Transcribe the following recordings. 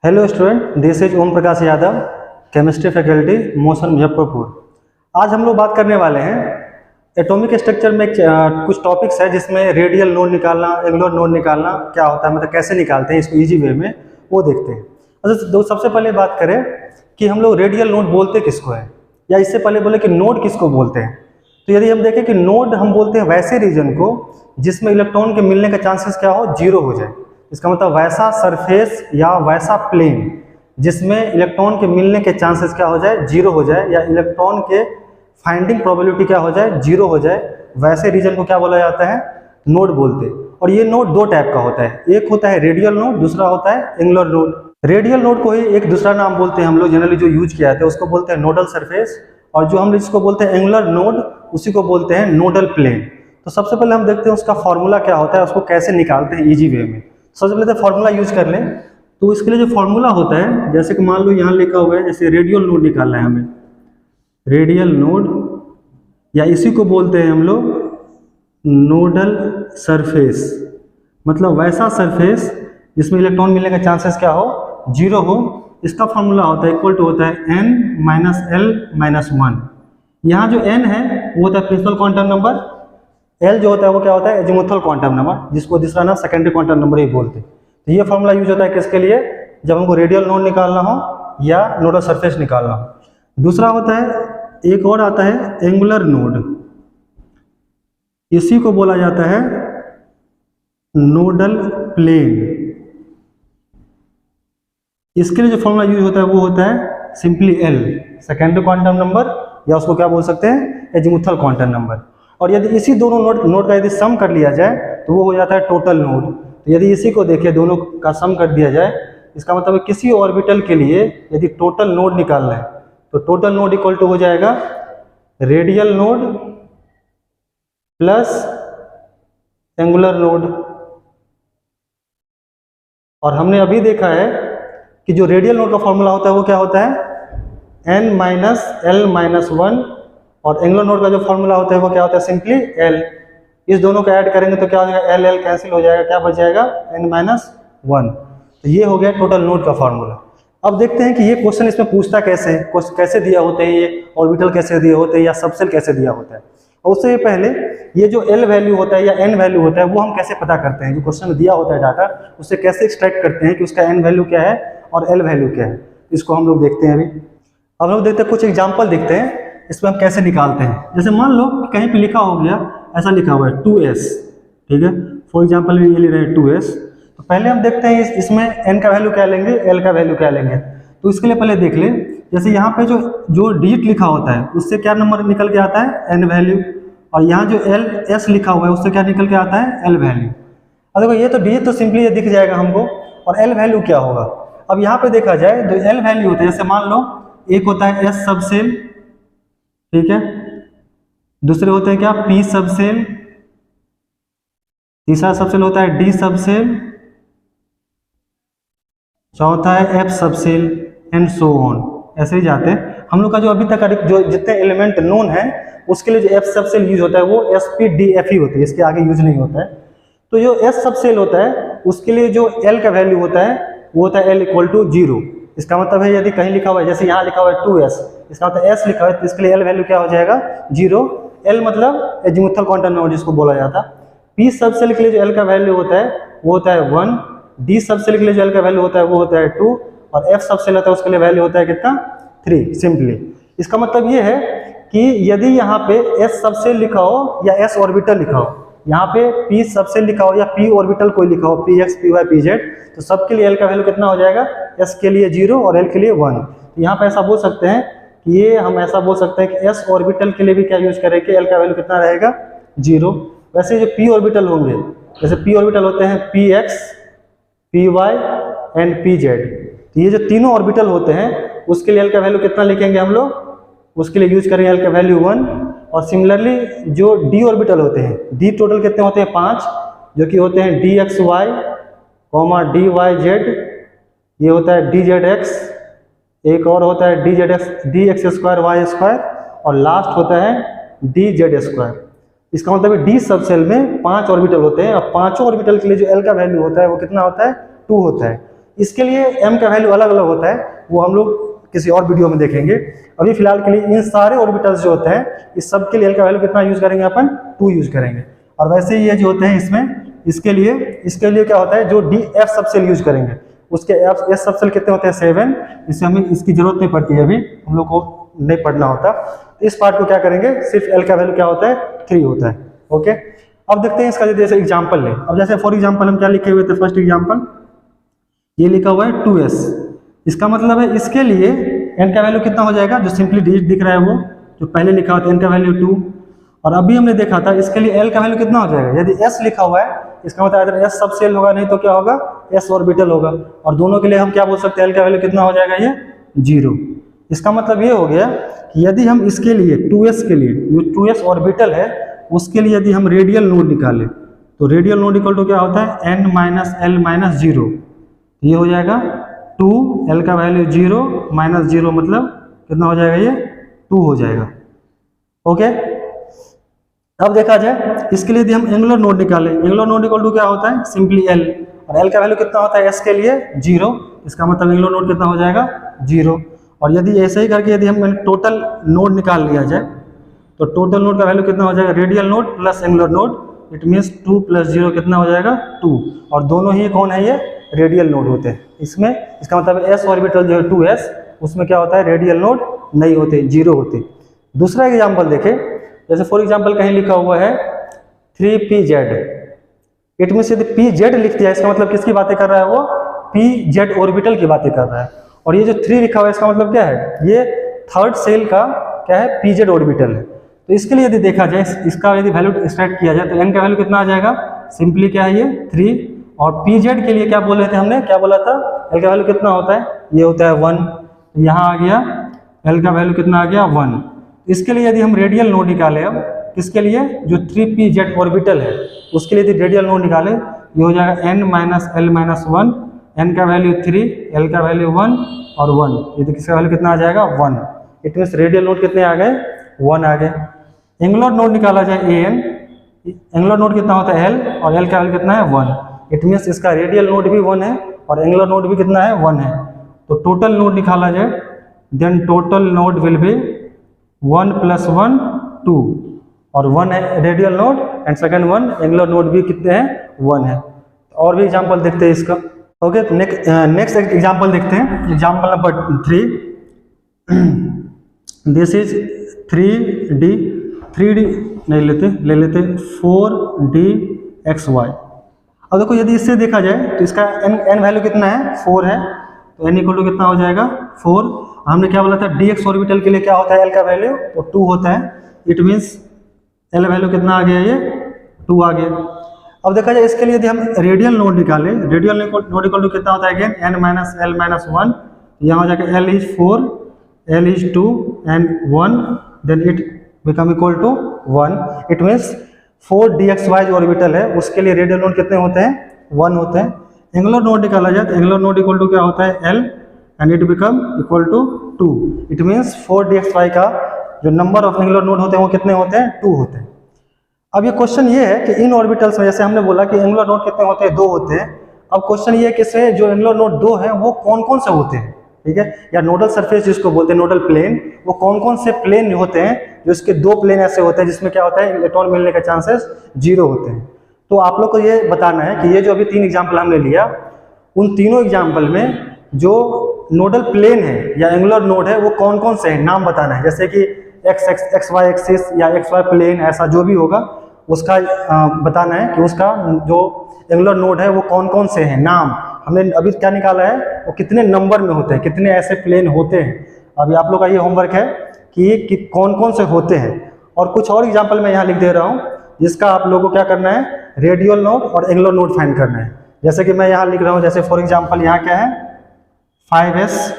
Hello student, this is Om Prakash Yadav, chemistry faculty, Motion Muzaffarpur. आज हम लोग बात करने वाले हैं एटॉमिक स्ट्रक्चर में कुछ टॉपिक्स है जिसमें रेडियल नोड निकालना, एंगुलर नोड निकालना क्या होता है, मतलब कैसे निकालते हैं इसको इजी वे में, वो देखते हैं। अच्छा, सबसे पहले बात करें कि हम लोग रेडियल नोड बोलते किसको है, या इससे पहले बोले कि नोड किसको बोलते हैं। तो यदि हम देखें कि नोड हम बोलते हैं वैसे रीजन को जिसमें इलेक्ट्रॉन के मिलने का चांसेस क्या हो, जीरो हो जाए। इसका मतलब वैसा सरफेस या वैसा प्लेन जिसमें इलेक्ट्रॉन के मिलने के चांसेस क्या हो जाए, जीरो हो जाए, या इलेक्ट्रॉन के फाइंडिंग प्रोबेबिलिटी क्या हो जाए, जीरो हो जाए, वैसे रीजन को क्या बोला जाता है, नोड बोलते हैं। और ये नोड दो टाइप का होता है, एक होता है रेडियल नोड, दूसरा होता है एंगुलर नोड। रेडियल नोड को ही एक दूसरा नाम बोलते हैं हम लोग, जनरली जो यूज किया जाता है उसको बोलते हैं नोडल सरफेस, और जो हम जिसको बोलते हैं एंगुलर नोड उसी को बोलते हैं नोडल प्लेन। तो सबसे पहले हम देखते हैं उसका फॉर्मूला क्या होता है, उसको कैसे निकालते हैं इजी वे में। सबसे पहले तो फार्मूला यूज कर लें। तो इसके लिए जो फार्मूला होता है, जैसे कि मान लो यहाँ लिखा हुआ है, जैसे रेडियल नोड निकालना है हमें, रेडियल नोड या इसी को बोलते हैं हम लोग नोडल सरफेस, मतलब वैसा सरफेस जिसमें इलेक्ट्रॉन मिलने का चांसेस क्या हो, जीरो हो। इसका फार्मूला होता है इक्वल टू होता है n minus L minus one. यहाँ जो n है वो होता है प्रिंसिपल क्वांटम नंबर, L जो होता है वो क्या होता है, एजीमुथल क्वांटम नंबर, जिसको दूसरा नाम सेकेंडरी क्वांटम नंबर ही बोलते हैं। तो ये फॉर्मूला यूज होता है किसके लिए, जब हमको रेडियल नोड निकालना हो या नोडल सरफेस निकालना हो। दूसरा होता है, एक और आता है एंगुलर नोड, इसी को बोला जाता है नोडल प्लेन। इसके लिए जो फॉर्मूला यूज होता है वो होता है simply L, secondary quantum number, या उसको क्या बोल सकते हैं, एजीमुथल क्वांटम नंबर। और यदि इसी दोनों नोड का यदि सम कर लिया जाए तो वो हो जाता है टोटल नोड। तो यदि इसी को देखिए, दोनों का सम कर दिया जाए, इसका मतलब किसी ऑर्बिटल के लिए यदि टोटल नोड निकालना है तो टोटल नोड इक्वल टू हो जाएगा radial node plus angular node. और हमने अभी देखा है कि जो रेडियल नोड का फॉर्मूला होता है वो क्या होता है, n minus L minus one, और एंगुलर नोड का जो फॉर्मूला होता है वो क्या होता है, सिंपली L। इस दोनों को ऐड करेंगे तो क्या हो जाएगा, L L कैंसिल हो जाएगा, क्या बच जाएगा, n माइनस वन। तो ये हो गया टोटल नोड का फॉर्मूला। अब देखते हैं कि ये क्वेश्चन इसमें पूछता कैसे है, कैसे दिया होते हैं ये ऑर्बिटल, कैसे दिए होते हैं, या सबसेल कैसे दिया होता है। और उससे पहले ये जो L वैल्यू होता है या n वैल्यू होता है वो हम कैसे पता करते हैं, जो क्वेश्चन में दिया होता है डाटा उससे कैसे एक्सट्रैक्ट करते हैं कि उसका n वैल्यू क्या है और L वैल्यू क्या है, इसको हम लोग देखते हैं अभी। अब हम लोग देखते हैं, कुछ एग्जाम्पल देखते हैं इसमें हम कैसे निकालते हैं। जैसे मान लो कहीं पे लिखा हो गया, ऐसा लिखा हुआ है 2s, ठीक है, फॉर एग्जांपल ये ले रहे हैं 2s। तो पहले हम देखते हैं इसमें n का वैल्यू क्या लेंगे, l का वैल्यू क्या लेंगे। तो इसके लिए पहले देख ले, जैसे यहाँ पे जो डिजिट लिखा होता है उससे क्या नंबर निकल के आता है, n वैल्यू, और यहाँ जो s लिखा हुआ है उससे क्या निकल के आता है, l वैल्यू। अब देखो ये तो डिजिट तो सिंपली ये दिख जाएगा हमको, और l वैल्यू क्या होगा। अब यहाँ पे देखा जाए जो l वैल्यू होता है, जैसे मान लो एक होता है s सबसेल, ठीक है, दूसरे होते हैं क्या, P सबसेल, तीसरा सबसेल होता है D सबसेल, चौथा है F subshell, and so on, ऐसे ही जाते हैं। हम लोग का जो अभी तक जो जितने एलिमेंट नोन है उसके लिए जो F सबसेल यूज होता है वो SPDF ही होता है, इसके आगे यूज नहीं होता है। तो जो S सबसेल होता है उसके लिए जो L का वैल्यू होता है वो होता है L इक्वल टू 0। इसका मतलब है यदि कहीं लिखा हुआ है, जैसे यहाँ लिखा हुआ है 2s, इसका मतलब s लिखा हुआ है तो इसके लिए L वैल्यू क्या हो जाएगा, 0। L मतलब एजीमुथल क्वांटम नंबर जिसको बोला जाता है। P सबसेल के लिए जो L का वैल्यू होता है वो होता है 1, D सबसेल के लिए जो L का वैल्यू होता है वो होता है 2, और F सबसेल होता है उसके लिए वैल्यू होता है कितना, 3 सिंपली। इसका मतलब ये है कि यदि यहाँ पे S सबसेल लिखा हो या S ऑर्बिटल लिखा हो, यहाँ पे P सबसेल लिखा हो या P ऑर्बिटल कोई लिखा हो, PX PY PZ, तो सबके लिए L का वैल्यू कितना हो जाएगा, S के लिए 0 और L के लिए 1। तो यहाँ पे ऐसा बोल सकते हैं कि ये हम ऐसा बोल सकते हैं कि S ऑर्बिटल के लिए भी क्या यूज करें कि L का वैल्यू कितना रहेगा, 0। वैसे जो P ऑर्बिटल होंगे, जैसे P ऑर्बिटल होते हैं PX PY एंड PZ, तो ये जो तीनों ऑर्बिटल होते हैं उसके लिए L का वैल्यू कितना लिखेंगे हम लोग, उसके लिए यूज करेंगे L का वैल्यू 1। और सिमिलरली जो D ऑर्बिटल होते हैं, D टोटल कितने होते हैं, 5, जो कि होते हैं DXY, DYZ, ये होता है DZX, एक और होता है DX स्क्वायर Y स्क्वायर, और लास्ट होता है DZ स्क्वायर। इसका मतलब डी सबसेल में 5 ऑर्बिटल होते हैं, और पांचों ऑर्बिटल के लिए जो L का वैल्यू होता है वो कितना होता है, 2 होता है। इसके लिए m का वैल्यू अलग अलग होता है, वो हम लोग किसी और वीडियो में देखेंगे। अभी फिलहाल के लिए इन सारे ऑर्बिटल्स जो होते हैं इस सब के लिए l का वैल्यू कितना यूज करेंगे अपन, 2 यूज करेंगे। और वैसे ही ये जो होते हैं इसमें इसके लिए क्या होता है, जो df सबसेल यूज करेंगे उसके s सबसेल कितने होते हैं 7, इससे हमें इसकी जरूरत नहीं पड़ती है, अभी हम लोग को नहीं पढ़ना होता। इस पार्ट को क्या करेंगे, सिर्फ l का वैल्यू क्या होता है 3 होता है। ओके, अब देखते हैं इसका जैसे एग्जाम्पल लें। अब जैसे फॉर एग्जाम्पल हम क्या लिखे हुए थे, फर्स्ट एग्जाम्पल ये लिखा हुआ है 2s, इसका मतलब है इसके लिए n का वैल्यू कितना हो जाएगा, जो सिंपली डिजिट दिख रहा है वो जो पहले लिखा हुआ था n का वैल्यू 2, और अभी हमने देखा था इसके लिए l का वैल्यू कितना हो जाएगा, यदि s लिखा हुआ है इसका मतलब अगर s सबसेल होगा, नहीं तो क्या होगा s ऑर्बिटल होगा, और दोनों के लिए हम क्या बोल सकते हैं l का वैल्यू कितना हो जाएगा, ये 0। इसका मतलब ये हो गया कि यदि हम इसके लिए 2s के लिए जो 2s ऑर्बिटल है उसके लिए यदि हम रेडियल नोड निकालें तो रेडियल नोड इक्वल टू क्या होता है n माइनस l माइनस 0, ये हो जाएगा 2, l का वैल्यू 0 माइनस 0 मतलब कितना हो जाएगा, ये 2 हो जाएगा। ओके, अब देखा जाए इसके लिए यदि हम एंगुलर नोड निकालें, एंगुलर नोड इक्वल टू क्या होता है सिंपली l, और l का वैल्यू कितना होता है s के लिए 0, इसका मतलब एंगुलर नोड कितना हो जाएगा 0। और यदि ऐसे ही करके यदि हम टोटल नोड निकाल लिया जाए तो टोटल नोड का वैल्यू कितना हो जाएगा, radial node plus angular node, it means 2 plus 0 कितना हो जाएगा 2, और दोनों ही कौन है, ये रेडियल नोड होते हैं। इसमें इसका मतलब s ऑर्बिटल जो है 2s उसमें क्या होता है, रेडियल नोड नहीं होते, 0 होते। दूसरा एग्जाम्पल देखें, जैसे फॉर एग्जाम्पल कहीं लिखा हुआ है 3pz, इट मीन्स यदि pz लिख दिया इसका मतलब किसकी बातें कर रहा है, वो pz ऑर्बिटल की बातें कर रहा है। और ये जो 3 लिखा हुआ है इसका मतलब क्या है, ये थर्ड सेल का क्या है, pz ऑर्बिटल है। तो इसके लिए यदि देखा जाए इसका यदि वैल्यू एक्सट्रैक्ट किया जाए तो n का वैल्यू कितना आ जाएगा, सिंपली क्या है ये 3, और pz के लिए क्या बोल रहे थे हमने, क्या बोला था, l का वैल्यू कितना होता है, ये होता है 1, यहाँ आ गया l का वैल्यू कितना आ गया 1। इसके लिए यदि हम रेडियल नोड निकालें, अब किसके लिए, जो 3pz ऑर्बिटल है उसके लिए यदि रेडियल नोड निकालें, ये हो जाएगा n minus l minus 1, n का वैल्यू 3, l का वैल्यू 1 और 1, यदि किसका वैल्यू कितना आ जाएगा 1, इट मीन्स रेडियल नोड कितने आ गए 1 आ गए। एंगुलर नोड निकाला जाए an, एंगुलर नोड कितना होता है l, और l का वैल्यू कितना है 1, इट मीन्स इसका रेडियल नोड भी 1 है और एंगुलर नोड भी कितना है 1 है। तो टोटल नोड निकाला जाए, then total node will be 1 plus 1 2, और 1 है radial node and second 1 angular node भी कितने हैं 1 है। और भी एग्जांपल देखते हैं इसका। ओके, नेक्स्ट एग्जांपल देखते हैं, example number 3। This is 3D नहीं ले लेते 4DXY। अब देखो यदि इससे देखा जाए तो इसका n वैल्यू कितना है 4 है, तो n इक्वल टू कितना हो जाएगा 4। हमने क्या बोला था dx ऑर्बिटल के लिए क्या होता है l का वैल्यू, तो 2 होता है, इट मीन्स l वैल्यू कितना आ गया, ये 2 आ गया। अब देखा जाए इसके लिए यदि हम रेडियल नोड निकालें, रेडियल नोड इक्वल टू कितना होता है again n minus l minus 1, यहाँ हो जाएगा l is 4, l is 2 and 1, then it become equal to 1, it means 4DXY जो ऑर्बिटल है उसके लिए रेडियल नोड कितने होते हैं 1 होते हैं। एंगुलर नोड निकाला जाए तो एंगुलर नोड इक्वल टू क्या होता है l and it become equal to 2, it means 4DXY का जो नंबर ऑफ एंगुलर नोड होते हैं वो कितने होते हैं 2 होते हैं। अब ये क्वेश्चन ये है कि इन ऑर्बिटल्स में जैसे हमने बोला कि एंगुलर नोड कितने होते हैं 2 होते हैं। अब क्वेश्चन ये है कि इससे जो एंगुलर नोड 2 है वो कौन कौन से होते हैं, ठीक है, या नोडल सरफेस जिसको बोलते हैं नोडल प्लेन, वो कौन कौन से प्लेन होते हैं जो इसके 2 प्लेन ऐसे होते हैं जिसमें क्या होता है इलेक्ट्रॉन मिलने के चांसेस 0 होते हैं। तो आप लोग को ये बताना है कि ये जो अभी 3 एग्जाम्पल हमने लिया उन तीनों एग्जाम्पल में जो नोडल प्लेन है या एंगुलर नोड है वो कौन कौन से हैं, नाम बताना है। जैसे कि XY एक्सिस या XY प्लेन, ऐसा जो भी होगा उसका बताना है कि उसका जो एंगुलर नोड है वो कौन कौन से हैं, नाम हमने अभी क्या निकाला है वो कितने नंबर में होते हैं, कितने ऐसे प्लेन होते हैं। अभी आप लोग का ये होमवर्क है कि कौन कौन से होते हैं। और कुछ और एग्जाम्पल मैं यहाँ लिख दे रहा हूँ जिसका आप लोगों को क्या करना है, रेडियल नोड और एंगुलर नोड फाइंड करना है। जैसे कि मैं यहाँ लिख रहा हूँ, जैसे फॉर एग्जाम्पल यहाँ क्या है 5s,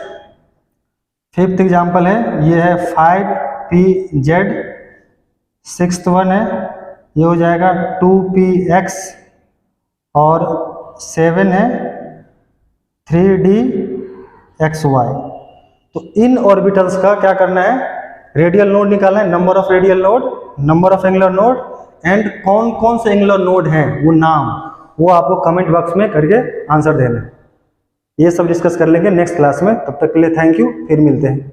फिफ्थ एग्जाम्पल है ये है 5pz, सिक्स्थ वन है ये हो जाएगा 2px, और 7 है 3dxy। तो इन ऑर्बिटल्स का क्या करना है, रेडियल नोड निकालना है, number of radial node, number of angular node and कौन कौन से एंगुलर नोड हैं वो नाम, वो आपको कमेंट बॉक्स में करके आंसर देना है। ये सब डिस्कस कर लेंगे नेक्स्ट क्लास में। तब तक के लिए थैंक यू, फिर मिलते हैं।